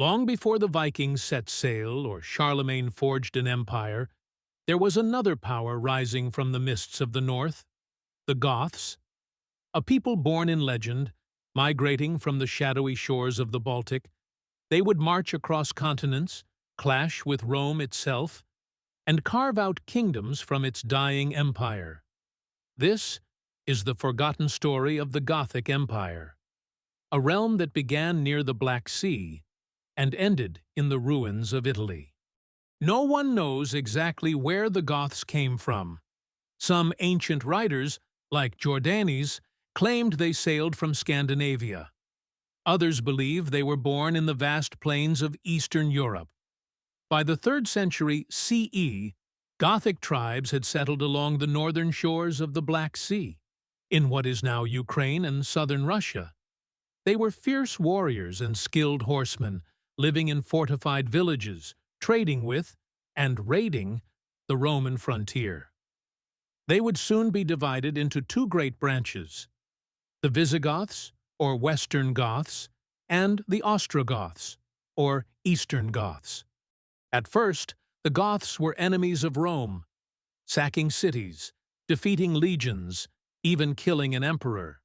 Long before the Vikings set sail or Charlemagne forged an empire, there was another power rising from the mists of the north, the Goths, a people born in legend, migrating from the shadowy shores of the Baltic. They would march across continents, clash with Rome itself, and carve out kingdoms from its dying empire. This is the forgotten story of the Gothic Empire, a realm that began near the Black Sea and ended in the ruins of Italy. No one knows exactly where the Goths came from. Some ancient writers, like Jordanes, claimed they sailed from Scandinavia. Others believe they were born in the vast plains of Eastern Europe. By the 3rd century CE, Gothic tribes had settled along the northern shores of the Black Sea, in what is now Ukraine and southern Russia. They were fierce warriors and skilled horsemen, living in fortified villages, trading with, and raiding, the Roman frontier. They would soon be divided into two great branches: the Visigoths, or Western Goths, and the Ostrogoths, or Eastern Goths. At first, the Goths were enemies of Rome, sacking cities, defeating legions, even killing an emperor.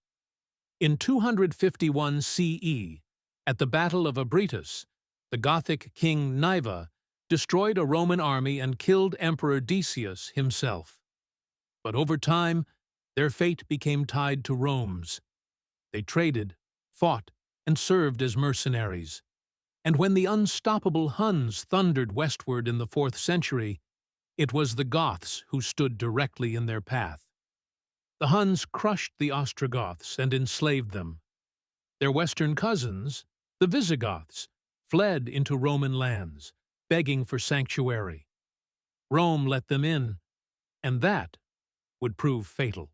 In 251 CE, at the Battle of Abritus, the Gothic king Niva destroyed a Roman army and killed Emperor Decius himself. But over time, their fate became tied to Rome's. They traded, fought, and served as mercenaries. And when the unstoppable Huns thundered westward in the 4th century, it was the Goths who stood directly in their path. The Huns crushed the Ostrogoths and enslaved them. Their western cousins, the Visigoths, fled into Roman lands, begging for sanctuary. Rome let them in, and that would prove fatal.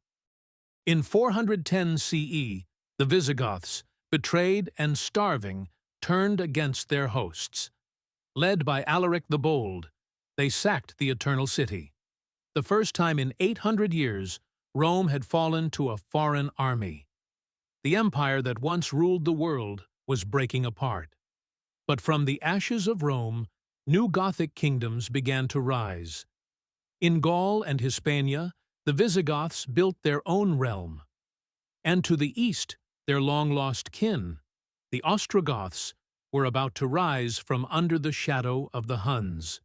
In 410 CE, the Visigoths, betrayed and starving, turned against their hosts. Led by Alaric the Bold, they sacked the Eternal City. The first time in 800 years, Rome had fallen to a foreign army. The empire that once ruled the world was breaking apart. But from the ashes of Rome, new Gothic kingdoms began to rise. In Gaul and Hispania, the Visigoths built their own realm. And to the east, their long-lost kin, the Ostrogoths, were about to rise from under the shadow of the Huns.